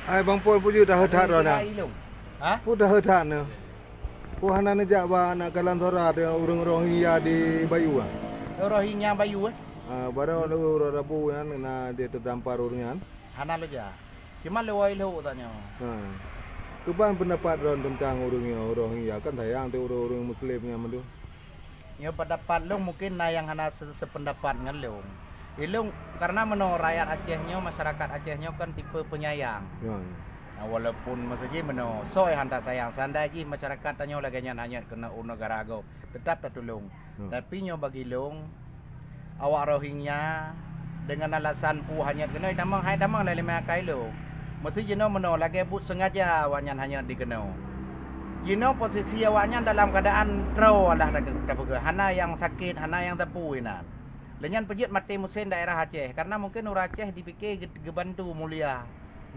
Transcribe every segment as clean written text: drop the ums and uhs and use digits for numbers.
Ai bang pol puju dah hedat ro na. Ha? Pu dah hedat na. Pu hana ne jak ba nak kalan thora de urang Rohingya di Bayu ah. Rohingya Bayu Baru lu rabu kan na dia terdampar urungan. Hana leja. Cuma lewai lu tanya. Keban pendapat ron tentang Rohingya kan sayang tu orang Muslim yang mendu. Ya pendapat lu mungkin na yang hana sependapat dengan lu. Ilung karena meno rakyat Acehnya masyarakat Acehnya kan tipe penyayang. Nah, walaupun maksudnya meno soy hantar sayang sandaji masyarakat tanya lagi hanya kena negara ago tetap tertolong. Tapi nyo bagi long awak Rohingya dengan alasan pu hanya kena damang lele makai lo. Mesti jeno meno lagi but sengaja awaknya hanya dikena. Jeno posisi awaknya dalam keadaan tro lah hana yang sakit, hana yang tepu inan. Lenyan pejit mati musim daerah Aceh karena mungkin orang Aceh dipikir gebantu mulia.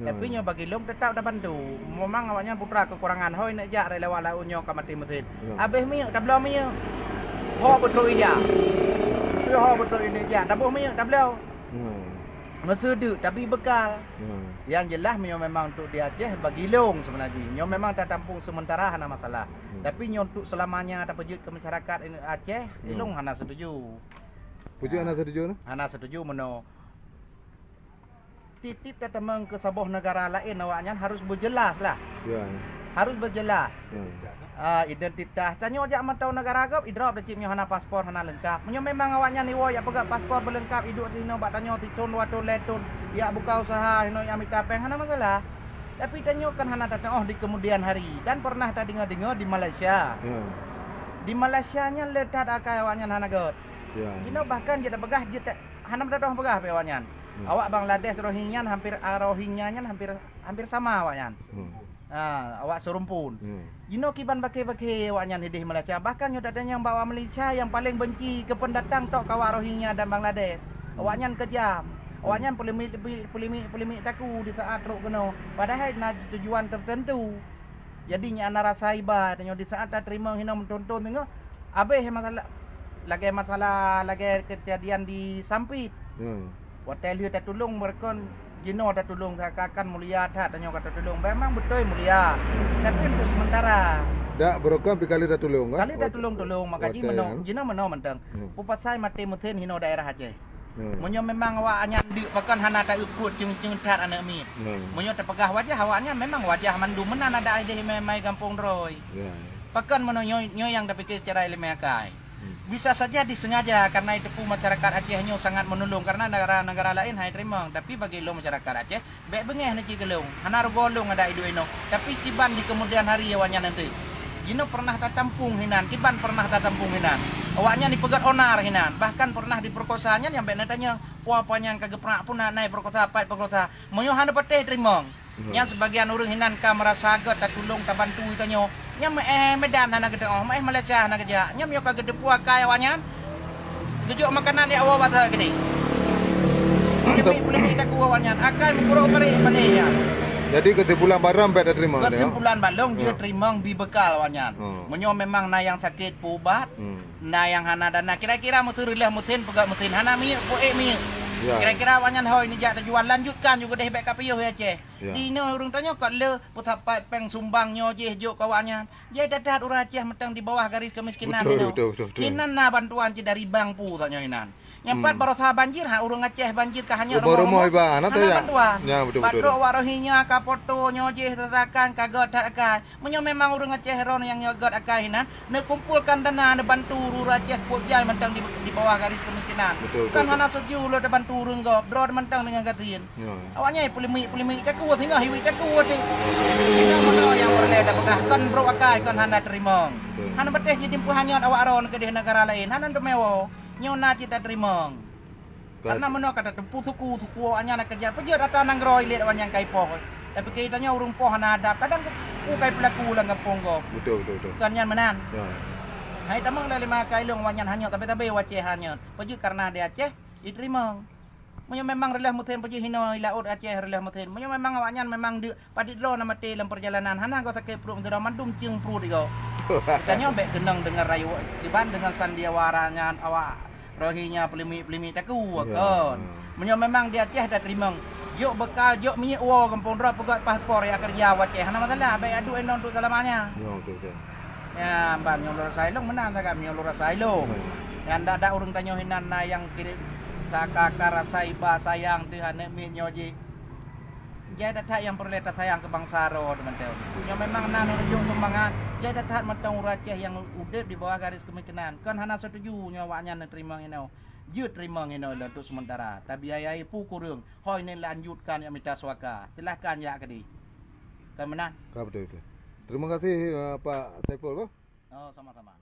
Tapi nyo bagi long tetap dah bantu. Memang awaknya putra kekurangan hoi nak jak lewat launyo ke mati musim. Habis miuk tak belum miuk. Ho betul iya. Ho betul ini ja. Tak boleh miuk tak belum. Masa duk tapi bekal. Yang jelas nyo memang untuk di Aceh bagi long sebenarnya. Nyo memang tak tampung sementara hana masalah. Tapi nyo untuk selamanya tak pejit ke masyarakat Aceh, ilung hana setuju. Puju anak setuju? Hana setuju meno titip tetemeng ke sebuah negara lain awaknya harus berjelas lah. Ya. Harus berjelas. Identitas. Tanya ajak mentau negara agap idrop decipnya hana paspor hana lengkap. Menyo memang awaknya ni wo ya pegat paspor berlengkap hidup sino bak tanya titun watun letun ya buka usaha hino yang mitapeng hana masalah. Tapi tanya kan hana datang di kemudian hari dan pernah tak dengar di Malaysia. Di Malaysianya letak akai awaknya hana god. Ya. Ino bahkan dia pegah dia hana berdatang pegah pe awaknya. Awak Bangladesh Rohingya Rohingyanya hampir sama awaknya. Awak serumpun. Jino kiban bake-bake awaknya di Malaysia. Bahkan ada yang bawa Malaysia yang paling benci ke pendatang tok kawak Rohingya dan Bangladesh. Awaknya kejam. Awaknya polemik taku di saat ruk kena. Padahal na tujuan tertentu. Jadinya ana rasa iba tanya di saat tak terima hina mentonton tengok. Habis masalah lagi kejadian di Sampit. Hotel dia tak tolong mereka Jino tak tolong kakak mulia tak tanya kata tolong memang betul mulia tapi untuk sementara dak berokam kali dah tolong kan kali dah tolong maka ji menong Jino menong mentang pupasai mati muthin hino daerah Aceh munyo memang awaknya di pakan hana tak ikut ceng tat anak mi munyo terpegah wajah awaknya memang wajah mandu menan ada ide mai kampung droi pakan menonyo yang dah fikir secara ilmiah kai. Bisa saja disengaja karena itu masyarakat Acehnya sangat menolong karena negara-negara lain hai terima tapi bagi lo masyarakat Aceh baik bengeh nanti gelung hana golong ada idu ino tapi tiban di kemudian hari awaknya nanti Jino pernah tak tampung hinan tiban pernah tak tampung hinan awaknya dipegat onar hinan bahkan pernah diperkosanya yang baik natanya puapanya kagak pernah pun naik perkosa pai perkosa monyo hana pateh terima yang sebagian orang hinan ka merasa agak tak tolong tak bantu itanyo nyam Medan hana gede Malaysia hana kerja nyam yo kagak depua kai awaknya gejuk makanan dia awak bata gede nyam boleh tak awaknya akan mukro beri Malaysia jadi kesimpulan barang baik dah terima kesimpulan balong dia terima bi bekal awaknya menyo memang na yang sakit pubat na yang hana dana kira-kira mutu rilah mutin pegat mutin hana mi poe mi kira-kira awaknya hoi ni jak jual lanjutkan juga dah baik kapio Aceh di no urang tanya kat le putapat peng sumbangnya je juk kawaknya je dadat urang Aceh metang di bawah garis kemiskinan ni kinan na bantuan je dari bank pu tanya inan nyampat barosa banjir urang Aceh banjir ka hanya rumah iba ana tu ya betul patro warohinya ka fotonyo je tatakan kagot akan menyo memang urang Aceh ron yang nyogot akan inan ne kumpulkan dana ne bantu urang Aceh pojai mentang di bawah garis kemiskinan kan hana setuju lo bantu urang go drone mentang dengan gatin awaknya polemik kaku hingga hiwi kaku ting kita mana yang boleh dapat kan bro akai kan hana terima hana beteh jadi hanya awak ron ke di negara lain hana demewo nyona kita terima karena mana kata tempu suku awaknya nak kerja pejer atau nang groi lihat awak yang kai poh tapi kitanya urung poh hana ada kadang ku kai pelaku lang kampung go betul kan yang menan hai tamang dah 5 kai long awaknya hanya tapi waceh hanya pejer karena dia Aceh diterima Menyo memang relah muthen pergi hino laut Aceh relah muthen. Menyo memang awaknya memang di padi dro na mati dalam perjalanan. Hana kau sakit perut mendera mandum cium perut iko. Katanya bek kenang dengar rayu diban dengan sandiawaranya awak Rohingya pelimi taku kan. Menyo memang di Aceh dah terima. Jok bekal, jok minyak wo kampung ro pegat paspor ya kerja Aceh. Hana masalah, baik adu enon untuk selamanya. Ya, okey. Ya, ban yang lurus sailong menang tak kami yang lurus sailong. Yang ndak ada urang tanyo hinan na yang kirim sakaka rasa iba sayang Tuhan min nyoji. Jadi dah yang perlu letak sayang ke bangsa ro teman-teman. Yang memang nanu rejuk sumbangan. Jadi dah matang Aceh yang udah di bawah garis kemiskinan. Kan hana setuju nyawanya nerima ngino. Jut terima ngino untuk sementara. Tapi ayai pu kurung. Hoi ni lanjutkan yang minta suaka. Silakan ya kedi. Kan mana? Betul. Terima kasih Pak Saiful. Oh, sama-sama.